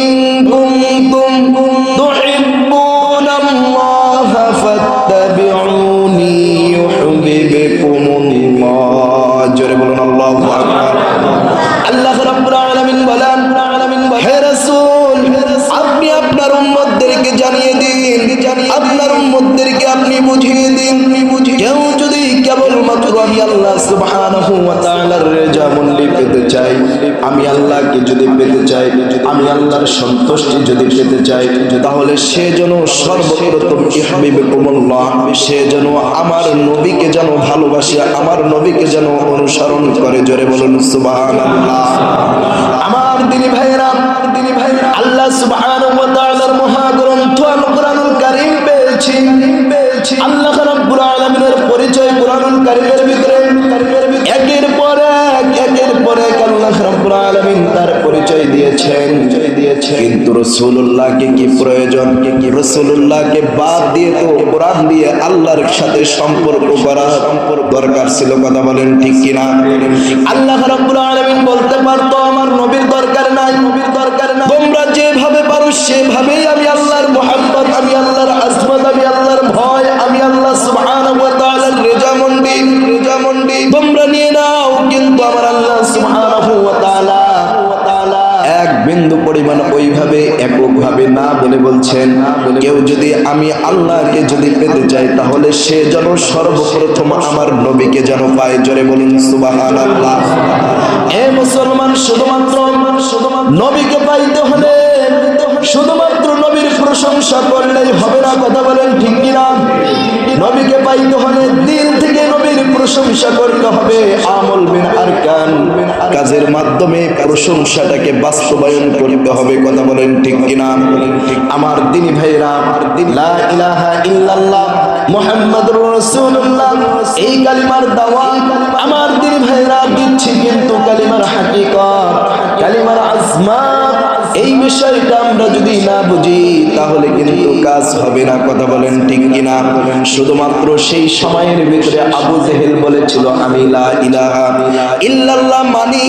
In কুনতুম তুহিব্বুনাল্লাহা ফাত্তাবিউনি ইউহিব্বুকুমুল্লাহ। জোরে বলুন আল্লাহু আকবার। আল্লাহ রাব্বুল আলামিন বলেন, হে রাসূল আপনি আপনার উম্মতদেরকে জানিয়ে দিন, আপনার উম্মতদেরকে আপনি বুঝিয়ে দিন, কেউ যদি কেবলমাত্র আমি আল্লাহ সুবহানাহু ওয়া তাআলার রেজামন্দি পেতে চাই, আমি আল্লাহকে যদি পেতে চাই, আমি আল্লাহর সন্তুষ্টি যদি পেতে চাই, তাহলে সে যেন সর্বপ্রথম ইহবিবকুমুল্লাহ, সে যেন আমার নবীকে যেন ভালোবাসে, আমার নবীকে যেন অনুসরণ করে। জোরে বলুন সুবহানাল্লাহ। আমার দিনী ভাইরা, আল্লাহ সুবহানাহু ওয়া তাআলার মহাগ্রন্থ আল কুরআনুল কারীম পেয়েছি। আল্লাহ রাব্বুল আলামিনের পরিচয় কুরআনুল কারীমের ভিতরে একের পর এক আল্লাহ রাব্বুল আলামিন তার পরিচয় দিয়েছেন। কিন্তু রাসূলুল্লাহকে কি প্রয়োজন? রাসূলুল্লাহকে বাদ দিয়ে তো কোরআন দিয়ে আল্লাহর সাথে সম্পর্ক করা দরকার ছিল। কথা বলেন ঠিক কিনা? আল্লাহ রাব্বুল আলামিন বলতে পারতো আমার নবীর দরকার নাই, তোমরা যেভাবে পারো সেভাবেই আমি আল্লাহর মুহাব্বত, আমি আল্লাহর আজমত, আমি আল্লাহর ভয়, আমি আল্লাহ সুবহানাহু ওয়া তাআলার রেজামন্দি তোমরা নিয়ে নাও। কিন্তু আমার আল্লাহ সুবহানাহু ওয়া তাআলা এক বিন্দু পরিমাণ ওইভাবে এককভাবে না বলে বলছেন, কেউ যদি আমি আল্লাহকে যদি পেতে চাই, তাহলে সে যেন সর্বপ্রথম আমার নবীকে যেন পায়। জোরে বলুন সুবহানাল্লাহ। হে মুসলমান, শুধুমাত্র নবীকে পাইতে হলে শুধুমাত্র নবীর প্রশংসা করলেই হবে না। কথা বলেন ঠিক কিনা? নবীকে পাইতে হলে দিল থেকে নবীর প্রশংসা করতে হবে। আমল বিন আরকান, কাজের মাধ্যমে প্রশংসাটাকে বাস্তবায়ন করতে হবে। কথা বলেন ঠিক কিনা? আমার দিনী ভাইরা, লা ইলাহা ইল্লাল্লাহ মুহাম্মাদুর রাসূলুল্লাহ, এই কালিমার দাওয়াত আমার দিনী ভাইরা দিচ্ছি, কিন্তু কালিমার হাকিকত, কালিমার আজমাত, এই বিষয়টা আমরা যদি না বুঝি তাহলে কিন্তু কাজ হবে না। কথা বলেন ঠিক কিনা? শুধুমাত্র সেই সময়ের ভিতরে আবু জেহেল বলেছিল আমি লা ইলাহা ইল্লাল্লাহ মানি,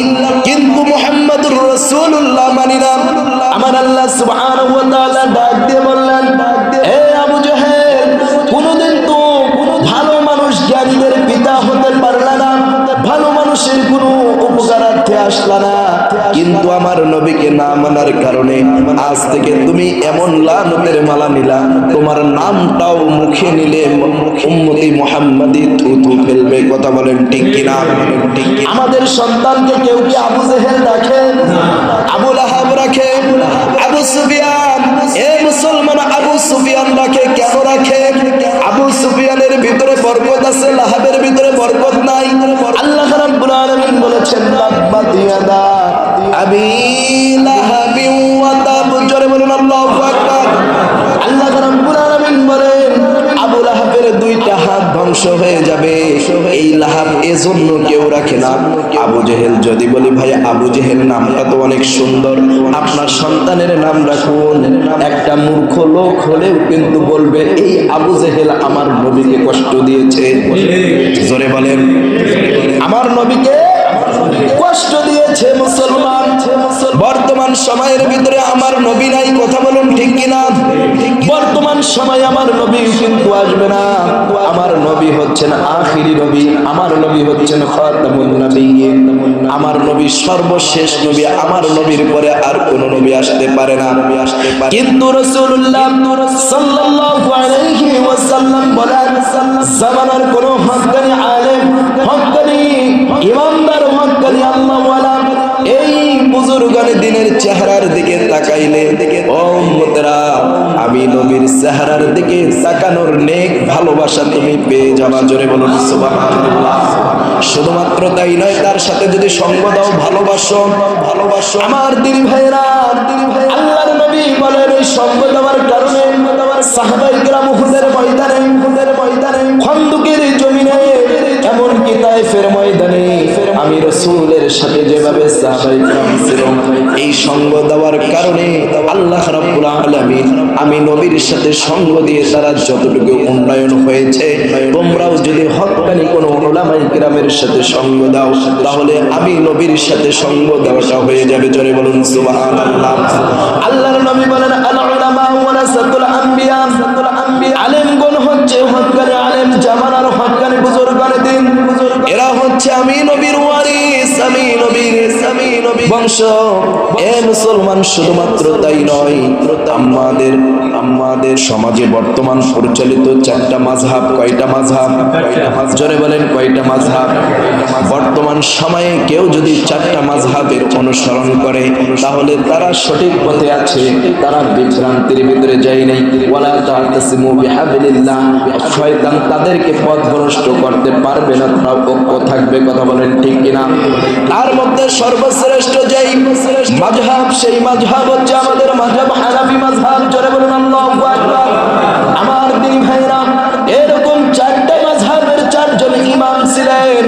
কিন্তু মুহাম্মাদুর রাসূলুল্লাহ মানি না। আমার আল্লাহ সুবহানাহু ওয়া তাআলা ডাক দিয়ে বললেন, হে আবু জেহেল, কোনদিন তো ভালো মানুষ জ্ঞানীদের পিতা হতে পারলা না, ভালো মানুষের কোনো উপকারার্থে আসলা না, কিন্তু আমার নবীকে না মানার কারণে আজ থেকে তুমি এমন লানতের মালা নিলা, তোমার নামটাও মুখে নিলে উম্মতি মুহাম্মাদি থুথু ফেলবে। কথা বলেন ঠিক কিনা? আমাদের সন্তানকে কেউ কি আবু জেহেল রাখে, আবু লাহাব রাখে, আবু সুফিয়ান, এ মুসলমান আবু সুফিয়ান রাখে? কেন রাখে? আবু সুফিয়ানের ভিতরে বরকত আছে, লাহাবের ভিতরে বরকত নাই। আল্লাহ রাব্বুল আলামিন বলেছেন তাব্বাত ইয়াদা আবি লাহাবি ওয়া তাব। জোরে বলুন আল্লাহু আকবার। আল্লাহ রাব্বুল আলামিন বলেন আবু লাহাবের দুইটা হাত ধ্বংস হয়ে যাবে। এই লাহাব এজন্য কেউ রাখে না। আবু জেহেল, যদি বলি ভাই আবু জেহেল নামটা তো অনেক সুন্দর, আপনার সন্তানের নাম রাখুন, একটা মূর্খ লোক হলেও কিন্তু বলবে এই আবু জেহেল আমার নবীকে কষ্ট দিয়েছে। জোরে বলেন, আমার নবীকে কষ্ট দিয়েছে। মুসলমান, বর্তমান সময়ের ভিতরে আমার নবী নাই। কথা বলুন ঠিক কিনা? বর্তমান সময় আমার নবী কিন্তু আসবে না। আমার নবী হচ্ছেন আখিরি নবী, আমার নবী হচ্ছেন খাতামুন নবিয়্যিন, আমার নবী সর্বশেষ নবী। আমার নবীর পরে আর কোন নবী আসতে পারে না। কিন্তু রাসূলুল্লাহ সাল্লাল্লাহু আলাইহি ওয়াসাল্লাম বলেন, জামানার কোন হক্কানি আলেম, হক্কানি ইমানদার, হক্কানি আল্লাহওয়ালা এই বুজুর্গানে দিনের চেহারার দিকে তাকাইলে, ও উম্মতেরা, আমি নবীর চেহারার দিকে তাকানোর নেক ভালোবাসা তুমি পেয়ে যাবা। জোরে বলুন সুবহানাল্লাহ। শুধুমাত্র তাই নয়, তার সাথে যদি সঙ্গ দাও, ভালোবাসো। আমার দিনী ভাইরা, আল্লাহর নবী বলেন এই সঙ্গ দেওয়ার কারণে সাহাবায়ে কেরাম উহুদের ময়দানে, খন্দকের জমিনে, এমনকি তায়েফের ময়দানে আমি রাসূলের সাথে যেভাবে সাহাবায়ে কেরাম ছিল, এই সঙ্গ দেওয়ার কারণে আল্লাহ রাব্বুল আলামিন আমি নবীর সাথে সঙ্গ দিয়ে তারা যতটুকু উন্নয়ন হয়েছে, তোমরাও যদি হক্কানি কোনো উলামায়ে কেরামের সাথে সঙ্গ দাও, তাহলে আমি নবীর সাথে সঙ্গ দেওয়াটা হয়ে যাবে। জোরে বলুন সুবহানাল্লাহ। বংশ। এ মুসলমান, শুধুমাত্র তাই নয়, আমাদের সমাজে বর্তমান পরিচালিত 4টা মাযহাব। কয়টা মাযহাব? জোরে বলেন, কয়টা মাযহাব? বর্তমান সময়ে কেউ যদি 4টা মাযহাবের অনুসরণ করে তাহলে তারা সঠিক পথে আছে, তারা বিভ্রান্তির ভিতরে যায় নাই। ওয়ালা তা'তাসিমু বিহাবলিল্লাহ, শয়তান তাদেরকে পথভ্রষ্ট করতে পারবে না, তারা ঐক্য থাকবে। কথা বলেন ঠিক কিনা? তার মধ্যে সর্বশ্রেষ্ঠ যেই মাযহাব, সেই মাযহাব হচ্ছে আমাদের মাযহাব হানাফি মাযহাব। জোরে বলুন আল্লাহু আকবার। আমার দিনী ভাইরা, এরকম 4টা মাযহাবের 4 জন ইমাম ছিলেন,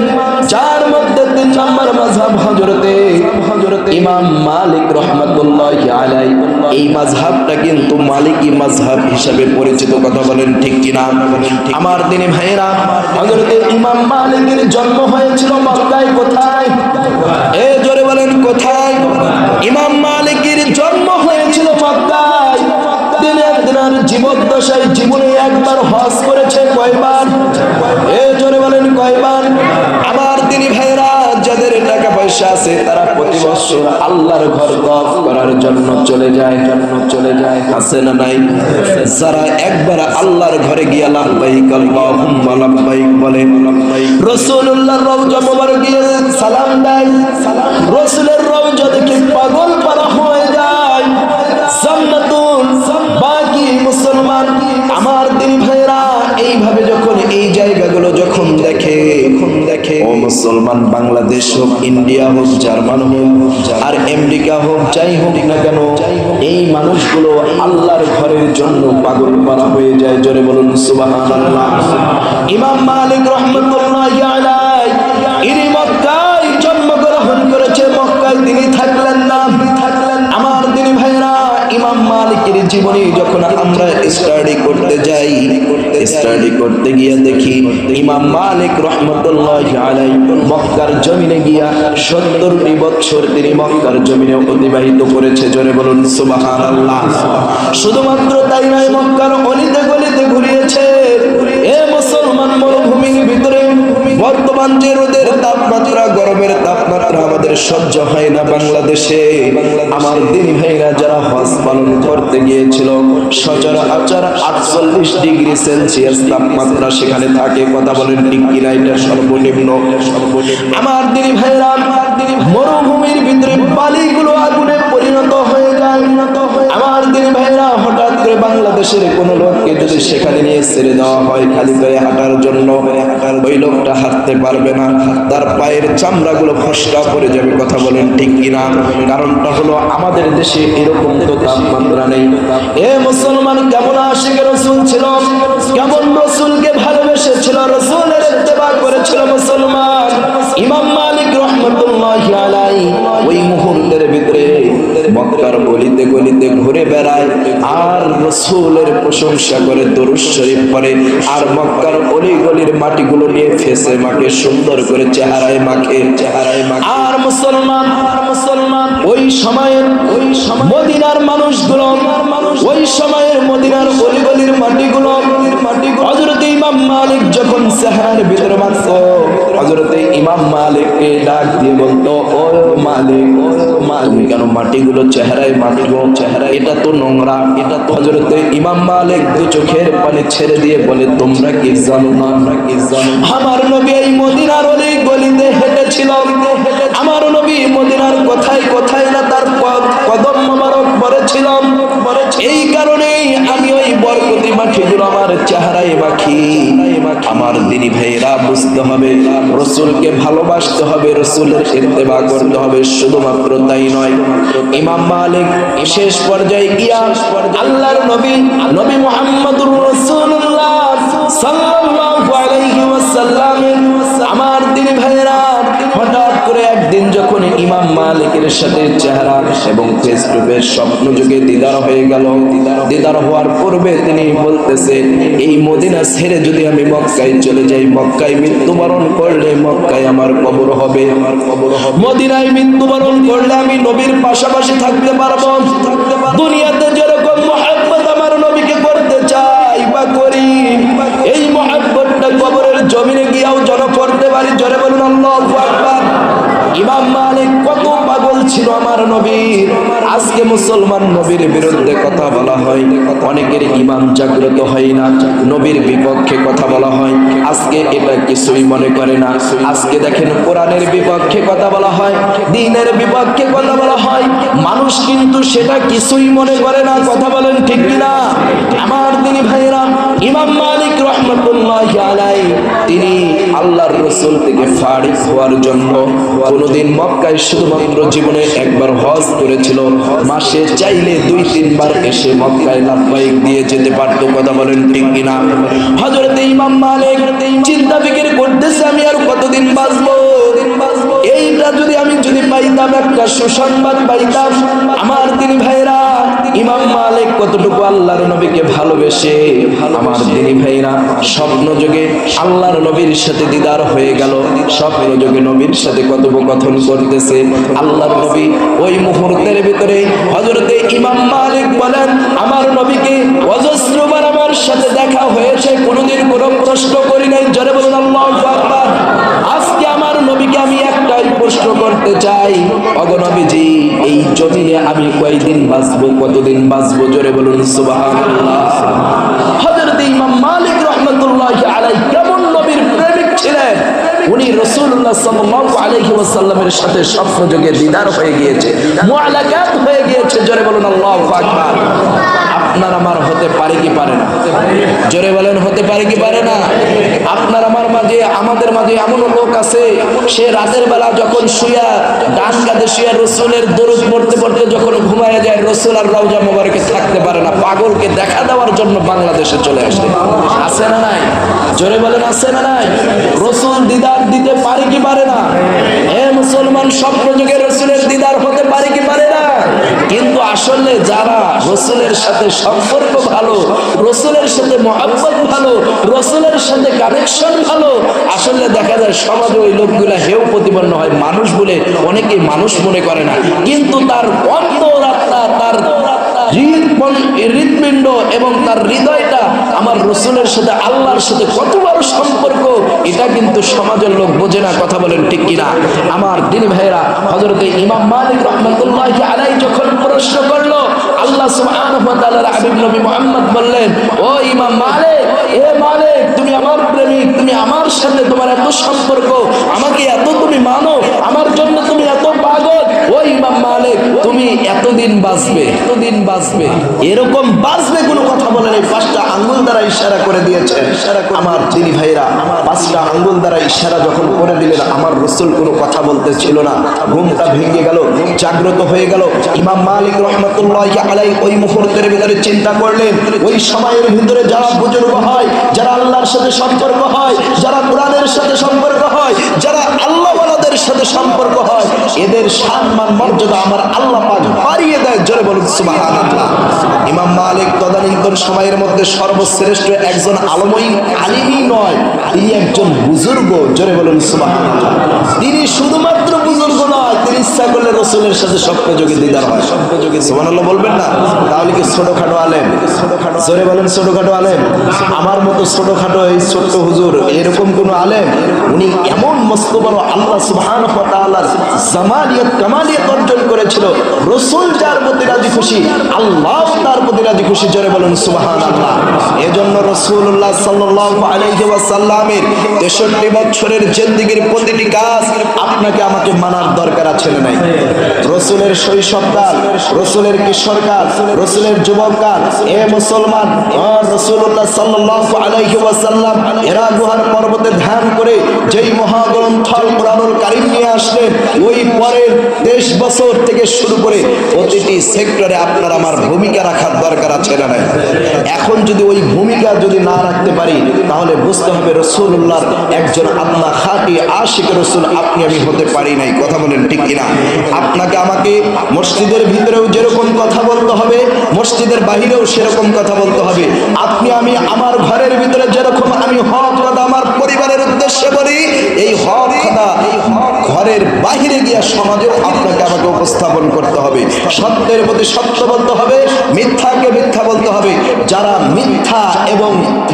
যার মধ্যে 3 নম্বর মাযহাব হযরতে ইমাম মালিক রাহমাতুল্লাহি আলাইহি। এই মাযহাবটা কিন্তু মালিকি মাযহাব হিসেবে পরিচিত। কথা বলেন ঠিক কিনা? আমার দিনী ভাইরা, হযরতে ইমাম মালিকের জন্ম হয়েছিল মক্কায়। কোথায়? এ জোরে বলেন, কোথায়? ইমাম মালিকের জন্ম হয়েছিল মক্কায়। দিনের জীবদ্দশায় জীবনে একবার হজ করেছে। কয়বার? এ জোরে বলেন, কয়বার? আমার দিনী ভাইরা, যাদের টাকা পয়সা আছে তারা প্রতি বছর আল্লাহর ঘর তওয়াফ করার জন্য চলে যায়। আছে না নাই? যারা একবার আল্লাহর ঘরে গিয়ে লাব্বাইক আল্লাহুম্মা লাব্বাইক বলে, রাসূলুল্লাহর রওজা মোবারক গিয়ে সালাম দেয়, রাসূলের রওজা দেখে পাগল পারা হয়ে যায়। জান্নাতুল বাকি মুসলমান, আমার দিনী ভাইরা, এইভাবে যখন এই জায়গাগুলো যখন দেখে, ও মুসলমান, বাংলাদেশ হোক, ইন্ডিয়া হোক, জার্মান হোক, আর আমেরিকা হোক, যাই হোক না কেন, এই মানুষগুলো আল্লাহর ঘরের জন্য পাগল পারা হয়ে যায়। জোরে বলুন সুবহানাল্লাহ। ইমাম মালিক রাহমাতুল্লাহি আলাইহি ইনি মক্কায় জন্মগ্রহণ করেছে, মক্কায় তিনি থাকলেন না। আমার দিনী ভাইরা, ইমাম মালিকের জীবনী যখন আমরা স্টাডি করতে যাই, স্টাডি করতে গিয়ে দেখি ইমাম মালিক রাহমাতুল্লাহি আলাইহি মক্কার জমিনে গিয়া 70টি বছর তিনি মক্কার জমিনে অতিবাহিত করেছে। জোরে বলুন সুবহানাল্লাহ। শুধুমাত্র তাই নয়, মক্কার অলিতে গলিতে ঘুরিয়েছে। এ মুসলমান, মরুভূমির ভিতরে বর্তমান যে রোদের তাপমাত্রা, গরমের তাপমাত্রা আমাদের সহ্য হয় না বাংলাদেশে। আমার দিনী ভাইরা যারা হজ পালন করতে গিয়েছিল, সচরাচর 48 ডিগ্রি সেলসিয়াস তাপমাত্রা সেখানে থাকে। কথা বলেন ঠিক কিনা? এটা সর্বনিম্ন। আমার দিনী ভাইরা, মরুভূমির ভিতরে বালিগুলো আগুনে পরিণত হয়ে যায়। আমার দিনী ভাইরা, হঠাৎ করে বাংলাদেশের কোন লোককে যদি সেখানে নিয়ে ছেড়ে দেওয়া হয় খালি পায়ে হাঁটার জন্য, ওই লোকটা হাঁটতে পারবে না, তার পায়ের চামড়াগুলো ফসকা পড়ে যাবে। কথা বলেন ঠিক কিনা? কারণটা হলো আমাদের দেশে এরকম তো তাপমাত্রা নেই। এ মুসলমান, কেমন আশিক রাসূল ছিল, কেমন রাসূলকে ভালোবেসেছিল, রাসূলের ইত্তেবা করেছিল মুসলমান। ইমাম মালিক রাহমাতুল্লাহি আলাইহি ওই মুহূর্তের ভিতরে মক্কার গলিতে গলিতে ঘুরে বেড়ায় আর রাসূলের প্রশংসা করে, দরুদ শরীফ পড়ে, আর মক্কার অলি গলির মাটিগুলো নিয়ে ফেসে মাখে, সুন্দর করে চেহারায় মাখে। আর মুসলমান, ওই সময়ের মদিনার মানুষগুলো, ওই সময়ের মদিনার অলি গলির মাটিগুলো হযরত ইমাম মালিক যখন চেহারার ভিতরে মাখত, হযরত ইমাম মালিককে ডাক দিয়ে বলতো, ও মালিক, কেন মাটিগুলো চেহারায় মাটিগুলো, চেহারা এটা তো নোংরা, এটা তো। হযরত ইমাম মালিক দু চোখের পানি ছেড়ে দিয়ে বলে, তোমরা কি জানো না, আমার নবী এই মদিনার অলি গলিতে হেঁটেছিল, আমার নবী মদিনার কোথায় কোথায় না তার কদম মোবারক পড়েছিল। এই কারণেই আমি ওই বরকতি মাটিগুলো আমার চেহারায় মাখি। আমার দিনী ভাইরা, বুঝতে হবে, রাসূলকে ভালোবাসতে হবে, রাসূলের ইত্তেবা করতে হবে। শুধুমাত্র তাই নয়, ইমাম মালিক শেষ পর্যায়ে গিয়া আল্লাহর নবী মুহাম্মদুর রাসূলুল্লাহ সাল্লাল্লাহু আলাইহি ওয়াসাল্লাম, আমার দিনী ভাইরা, হঠাৎ করে একদিন যখন ইমাম মালিকের সাথে চেহারা এবং ফেস টু ফেস স্বপ্ন যুগে দিদার হয়ে গেল, দিদার হওয়ার পূর্বে তিনি বলতেছে, এই মদিনা ছেড়ে যদি আমি মক্কায় চলে যাই, মক্কায় মৃত্যুবরণ করলে মক্কায় আমার কবর হবে, মদিনায় মৃত্যুবরণ করলে আমি নবীর পাশাপাশি থাকতে পারবো। দুনিয়াতে যেরকম মহব্বত আমার নবীকে করতে চাই বা করি, এই মহব্বতটা কবরের জমিনে গিয়েও যেন করতে পারি। জোরে বলুন আল্লাহু আকবার। ইমাম মালিক কত পাগল ছিল আমার মুসলমান নবীর বিরুদ্ধে কথা বলা হয়, অনেকের ঈমান জাগ্রত হয় না, নবীর বিপক্ষে কথা বলা হয়, আজকে এটা কিছুই মনে করে না। আজকে দেখেন কোরআনের বিপক্ষে কথা বলা হয়, দ্বীনের বিপক্ষে কথা বলা হয়, মানুষ কিন্তু সেটা কিছুই মনে করে না। কথা বলেন ঠিক কিনা? আমার দিনী ভাইরা, ইমাম মালিক রাহমাতুল্লাহি আলাইহি তিনি আল্লাহর রাসূল থেকে ফারিক হওয়ার জন্য কোনদিন মক্কায় শুধুমাত্র জীবনে একবার হজ করেছিল। মাসে চাইলে 2-3 বার এসে মক্কায় লাব্বাইক দিয়ে যেতে পারত। কথা বলেন ঠিক কিনা? হযরত ইমাম মালিক চিন্তা ফিকির করতেছে, আমি আর কতদিন বাঁচবো? এইটা যদি পাইতাম, একটা সুসংবাদ পাইতাম। আমার দিনী ভাইরা, ইমাম মালিক কতটুকু আল্লাহর নবীকে ভালোবেসে, আমার দিনী ভাইরা, স্বপ্ন যোগে আল্লাহর নবীর সাথে দিদার হয়ে গেল। স্বপ্ন যোগে নবীর সাথে কথোপকথন করতেছে। আল্লাহর নবী ওই মুহূর্তের ভিতরে হযরতে ইমাম মালিক বলেন, আমার নবীকে অজস্রবার আমার সাথে দেখা হয়েছে, কোনোদিন কোনো প্রশ্ন করি নাই। জোরে বলুন আল্লাহু আকবার। আজকে আমার নবীকে আমি একটাই প্রশ্ন করতে চাই, ওগো নবীজি, এই জমিনে আমি কয়দিন বাঁচবো, কতদিন বাঁচবো? জোরে বলুন সুবহানাল্লাহ। হযরত ইমাম মালিক রাহমাতুল্লাহি আলাইহি কেমন নবীর প্রেমিক ছিলেন! উনি রাসূলুল্লাহ সাল্লাল্লাহু আলাইহি ওয়াসাল্লামের সাথে স্বপ্ন যোগে দিদার হয়ে গিয়েছে, মুআলাকাত হয়ে গিয়েছে। জোরে বলুন আল্লাহু আকবার। আপনার আমার হতে পারে কি পারে না? জোরে বলেন, হতে পারে কি পারে না? আপনার আমার মাঝে, আমাদের মাঝে এমন লোক আছে, সে রাতের বেলা যখন শুয়া, ডান কাঁধে শুয়া রাসূলের দরুদ পড়তে পড়তে যখন ঘুমায় যায়, রাসূল আর রওজা মোবারকে থাকতে পারে না, পাগলকে দেখা দেওয়ার জন্য বাংলাদেশে চলে আসে। আছে না নাই? জোরে বলেন, আছে না নাই? রাসূল দিদার দিতে পারে কি পারে না? হে মুসলমান, স্বপ্ন যুগে রাসূলের দিদার হতে পারে কি পারে না? কিন্তু আসলে যারা রাসূলের সাথে সম্পর্ক ভালো, রাসূলের সাথে মহব্বত ভালো, রাসূলের সাথে কানেকশন ভালো, আসলে দেখা যায় সমাজে ওই লোকগুলা হেউ প্রতিপন্ন হয়। মানুষ বলে অনেকে মানুষ মনে করে না, কিন্তু তার অন্তরাত্মা, তার হৃদপিণ্ড এবং তার হৃদয়টা আমার রাসূলের সাথে, আল্লাহর সাথে কত বড় সম্পর্ক, এটা কিন্তু সমাজের লোক বোঝে না। কথা বলেন ঠিক কিনা? আমার দিনী ভাইরা, হযরতে ইমাম মালিক রাহমাতুল্লাহি আলাইহি যখন প্রশ্ন করলো, আল্লাহ সুবহানাহু ওয়া তাআলার হাবিব নবী মুহাম্মদ বললেন, ও ইমাম মালিক, এ মালিক, তুমি আমার প্রেমিক, তুমি আমার সাথে তোমার এত সম্পর্ক, আমাকে এত তুমি মানো, আমার জন্য তুমি এত পাগল, ও ইমাম মালিক, তুমি এতদিন বাঁচবে, এতদিন বাঁচবে, এরকম বাঁচবে কোনো কথা বলেন। এই 5টা আঙ্গুল দ্বারা ইশারা করে দিয়েছেন। আমার দিনী ভাইরা, 5টা আঙ্গুল দ্বারা ইশারা যখন করে দিলেন, আমার রাসূল কোনো কথা বলতে ছিল না। ঘুমটা ভেঙে গেল, জাগ্রত হয়ে গেল। ইমাম মালিক রাহমাতুল্লাহি আলাইহি ওই মুহূর্তের ভিতরে চিন্তা করলেন, ওই সময়ের ভিতরে যারা বুজুর্গ হয়, যারা আল্লাহর সাথে সম্পর্ক হয়, যারা কোরআনের সাথে সম্পর্ক হয়, যারা আল্লাহওয়ালাদের সাথে সম্পর্ক হয়, এদের সম্মান মর্যাদা আমার আল্লাহ পাক বাড়িয়ে দেয়। জোরে বলুন সুবহানাল্লাহ। ইমাম মালিক তদানীন্তন সময়ের মধ্যে সর্বশ্রেষ্ঠ একজন আলিমই নয়, তিনি একজন বুজুর্গ। জোরে বলুন সুবহানাল্লাহ। তিনি শুধুমাত্র বুজুর্গ নয়, তিনি ইচ্ছা করলে রাসূলের সাথে স্বপ্ন যোগে দিদার হয়। স্বপ্ন যোগে সুবহানাল্লাহ বলবেন না? তাহলে কি ছোটখাটো আলেম? জোরে বলেন, ছোটখাটো আলেম? আমার মতো ছোটখাটো এই ছোট্ট হুজুর এরকম কোন আলেম? উনি এমন মস্ত বড় আল্লাহ সুবহানাহু ওয়া তাআলার জামালিয়াত কামালিয়াত অর্জন করেছিল। রাসূল যার প্রতি রাজি খুশি, আল্লাহ তার প্রতি রাজি খুশি। জোরে বলুন সুবহানাল্লাহ। এজন্য রাসূলুল্লাহ সাল্লাল্লাহু আলাইহি ওয়াসাল্লামের 63 বছরের জিন্দেগীর প্রতিটি কাজ আপনাকে আমাকে মানার দরকার আছে না নাই? রাসূলের শৈশবকাল, রাসূলের কিশোরকাল, রাসূলের যুবককাল, এ মুসলমান, রাসূলুল্লাহ সাল্লাল্লাহু আলাইহি ওয়াসাল্লাম হেরা গুহার পর্বতে ধ্যান করে যেই মহাগ্রন্থ আল কোরআনুল কারীম নিয়ে আসলেন, ওই পরের 23 বছর থেকে শুরু করে প্রতিটি সেক্টরে আপনার আমার ভূমিকা রাখার দরকার আছে না নাই? এখন যদি ওই ভূমিকা যদি না রাখতে পারি, তাহলে বুঝতে হবে রাসূলুল্লাহর একজন আত্মা খাঁটি আশিক রাসূল আপনি আমি হতে পারি নাই। কথা বলেন ঠিক কিনা? আপনাকে আমাকে মসজিদের ভিতরেও যেরকম কথা বলতে হবে, মসজিদের বাহিরেও সেরকম কথা বলতে হবে। আপনি আমি আমার ঘরের ভিতরে যেরকম আমি হক কথা আমার পরিবারের উদ্দেশ্যে বলি, এই হক কথা ঘরের বাহিরে গিয়ে সমাজেও আপনাকে আমাকে উপস্থাপন করতে হবে। সত্যের প্রতি সত্য বলতে হবে, মিথ্যাকে মিথ্যা মিথ্যা বলতে হবে। যারা মিথ্যা এবং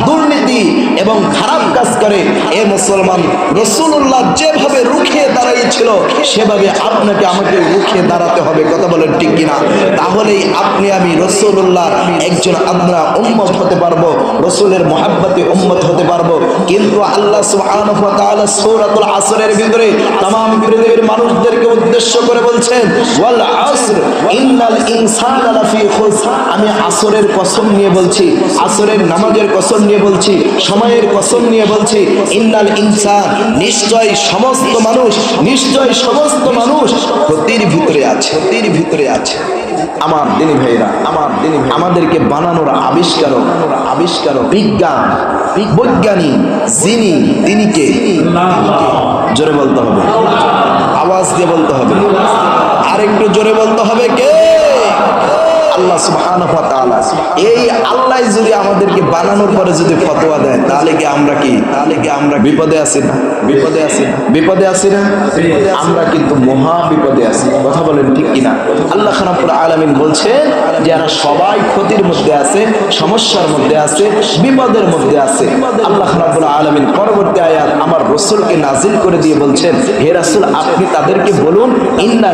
দুর্নীতি এবং খারাপ কাজ করে, এ মুসলমান রাসূলুল্লাহ যেভাবে রুখে দাঁড়িয়েছিল সেভাবে আপনাকে আমাকে রুখে দাঁড়াতে হবে। কথা বলেন ঠিক কিনা? তাহলেই আপনি আমি রাসূলুল্লাহর একজন আমরা উম্মত হতে পারবো, রাসূলের মুহাব্বতে উম্মত হতে পারবো। কিন্তু আল্লাহ সুবহানাহু ওয়া তাআলা সূরাতুল আসরের ভিতরে तमाम পৃথিবীর মানুষদেরকে উদ্দেশ্য করে বলছেন, ওয়াল আসর ইন্নাল ইনসানা লাফি খুসর। আমি আসরের কসম নিয়ে বলছি, আসরের নামাজের কসম নিয়ে বলছি, সময়ের কসম নিয়ে বলছি, ইন্নাল ইনসান, নিশ্চয় সমস্ত মানুষ, নিশ্চয় সমস্ত মানুষ ক্ষতির ভিতরে আছে, ক্ষতির ভিতরে আছে। আমার দিনী ভাইরা, আমার দিনী ভাই, আমাদেরকে বানানোর আবিষ্কারক বিজ্ঞান, বৈজ্ঞানিক যিনি, তিনি কে? জোরে বলতে হবে, আওয়াজ দিয়ে বলতে হবে, আরেকটু জোরে বলতে হবে, কে? আল্লাহ সুবহানাহু ওয়া তাআলা। এই আল্লাহ যদি আমাদেরকে বানানোর পরে যদি ফতোয়া দেয়, তাহলে কি আমরা বিপদে আছি না? বিপদে আছি না? আমরা কিন্তু মহা বিপদে আছি। কথা বলেন ঠিক কিনা? আল্লাহ রাব্বুল আলামিন বলছেন যে এরা সবাই ক্ষতির মধ্যে আছে, সমস্যার মধ্যে আছে, বিপদের মধ্যে আছে। আল্লাহ রাব্বুল আলামিন পরবর্তী আয়াত আমার রাসূলকে নাজিল করে দিয়ে বলছেন, হে রাসূল, আপনি তাদেরকে বলুন,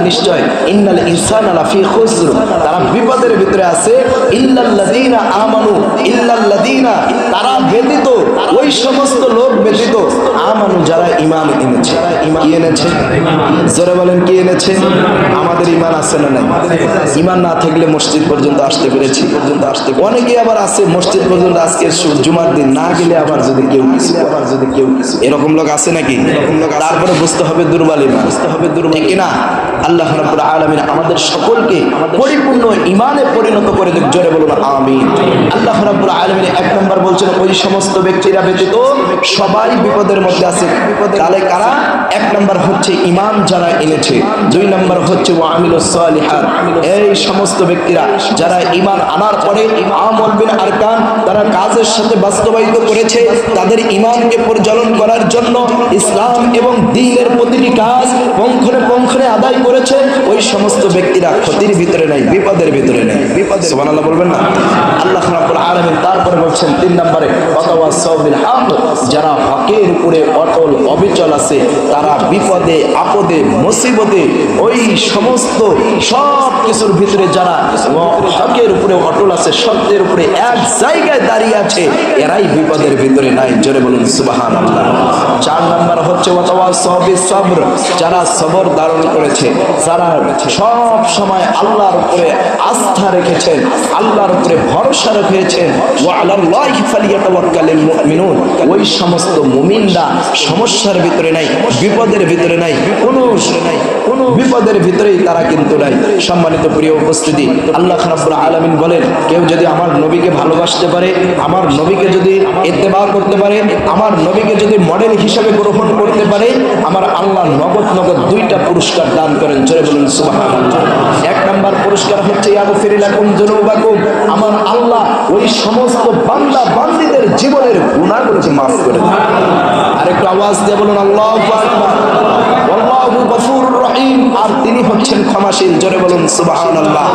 নিশ্চয় ইন্নাল ইনসানা লাফি খুসর, তারা বিপদের ভিতরে আছে, ইল্লাল্লাযীনা আমানু, ইল্লাল্লাযীনা, তারা ব্যতীত, ওই সমস্ত লোক ব্যতীত, আমানু, যারা ঈমান এনেছে। কি এনেছে? জোরে বলেন, কি এনেছে? আমাদের ঈমান আছে না নাই? ঈমান না থাকলে মসজিদ পর্যন্ত আসতে পেরেছি, অনেকে আবার আছে মসজিদ পর্যন্ত আজকে জুমার দিন না গেলে আবার যদি কেউ এরকম লোক আছে নাকি? তারপরে বুঝতে হবে দুর্বল ঈমান, ঠিক কিনা? আল্লাহ রাব্বুল আলামিন আমাদের সকলকে পরিপূর্ণ ঈমানে পরিণত করে দেন। জোরে বলুন আমিন। আল্লাহ রাব্বুল আলামিন এক নম্বর বলছেন, ওই সমস্ত ব্যক্তিরা ব্যতীত সবাই বিপদের মধ্যে আছে। তাহলে কারা? এক নম্বর হচ্ছে ঈমান যারা এনেছে, দুই নম্বর হচ্ছে ওয়া আমিলুস সালিহাত, এই সমস্ত ব্যক্তিরা যারা ঈমান আনার পরে আমল বিল আরকান, তারা কাজের সাথে বাস্তবায়িত করেছে, তাদের ঈমানকে পরিচালন করার জন্য ইসলাম এবং দ্বীনের প্রতিটি কাজ পঙ্খরে আদায় করেছে, ওই সমস্ত ব্যক্তিরা ক্ষতির ভিতরে নাই, বিপদের ভিতরে নেই। সুবহানাল্লাহ বলবেন না? আল্লাহ রাব্বুল আলামিন তারপরে বলছেন তিন নম্বরে, ওয়াতাওয়াসাউ বিল হক, যারা হকের উপরে অটল অবিচল আছে, তারা বিপদে আপদে মুসিবতে ওই সমস্ত সব কিছুর ভিতরে যারা হকের উপরে অটল আছে, সত্যের উপরে এক জায়গায় দাঁড়িয়ে আছে, এরাই বিপদের ভিতরে নাই। জোরে বলুন সুবহানাল্লাহ। চার নম্বর হচ্ছে ওয়াতাওয়াসাউ বিস সবর, যারা সবর ধারণ করেছে, যারা সব সময় আল্লাহর উপরে আস্থা রেখেছেন, আল্লাহর উপরে ভরসা রেখেছেন, ওয়া আলাল্লাহি ফালিয়াতাওয়াক্কালিল মুমিনুন, ওই সমস্ত মুমিনরা সমস্যার ভিতরে নাই, বিপদের ভিতরে নাই, কোনো বিপদের ভিতরেই তারা কিন্তু নাই। সম্মানিত প্রিয় উপস্থিতি, আল্লাহ রাব্বুল আলামিন বলেন, কেউ যদি আমার নবীকে ভালোবাসতে পারে, আমার নবীকে যদি ইত্তেবা করতে পারে, আমার নবীকে যদি মডেল হিসেবে গ্রহণ করতে পারে, আমার আল্লাহ নগদ দুইটা পুরস্কার দান করেন। জোরে বলুন সুবহানাল্লাহ। এক নাম্বার পুরস্কার হচ্ছে ইয়াগফির লাকুম যুনুবাকুম, আমার আল্লাহ ওই সমস্ত বান্দা বান্দীদের জীবনের গুনাহগুলোকে মাফ করে দেন। আরেকটু আওয়াজ দিয়ে বলুন আল্লাহু আকবার। আল্লাহু গফুরুর রহিম, আর তিনি হচ্ছেন ক্ষমাশীল। জোরে বলুন সুবহানাল্লাহ।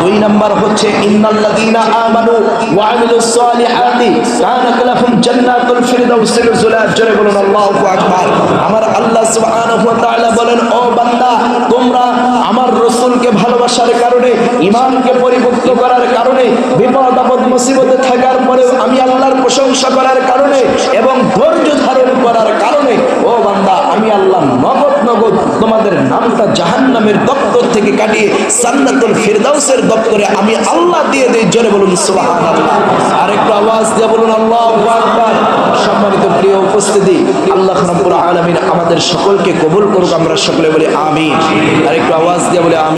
দুই নাম্বার হচ্ছে ইন্নাল্লাযীনা আমানু ওয়া আমিলুস সালিহাতি কানাত লাহুম জান্নাতুল ফিরদাউসিল নুজুলা। জোরে বলুন আল্লাহু আকবার। আমার আল্লাহ সুবহানাহু ওয়া তাআলা বলেন, ও বান্দা, তোমরা আমার রাসূলকে ভালোবাসার কারণে, ঈমানকে পরিপূর্ণ করার কারণে, বিপদ আপদ মুসিবতে থাকার পরেও আমি আল্লাহর প্রশংসা করার কারণে এবং ধৈর্য ধারণ করার কারণে, ও বান্দা, আমি আল্লাহ নগদ তোমাদের নামটা জাহান্নামের দপ্তর থেকে কাটিয়ে জান্নাতুল ফিরদাউসের দপ্তরে আমি আল্লাহ দিয়ে দেই। জোরে বলুন সুবহানাল্লাহ। আরেকটু আওয়াজ দিয়ে বলুন আল্লাহু আকবার। সম্মানিত প্রিয় উপস্থিতি, আল্লাহ রাব্বুল আলামিন আমাদের সকলকে কবুল করুক। আমরা সকলে বলি আমিন। আরেকটু আওয়াজ দিয়ে বলি আমিন।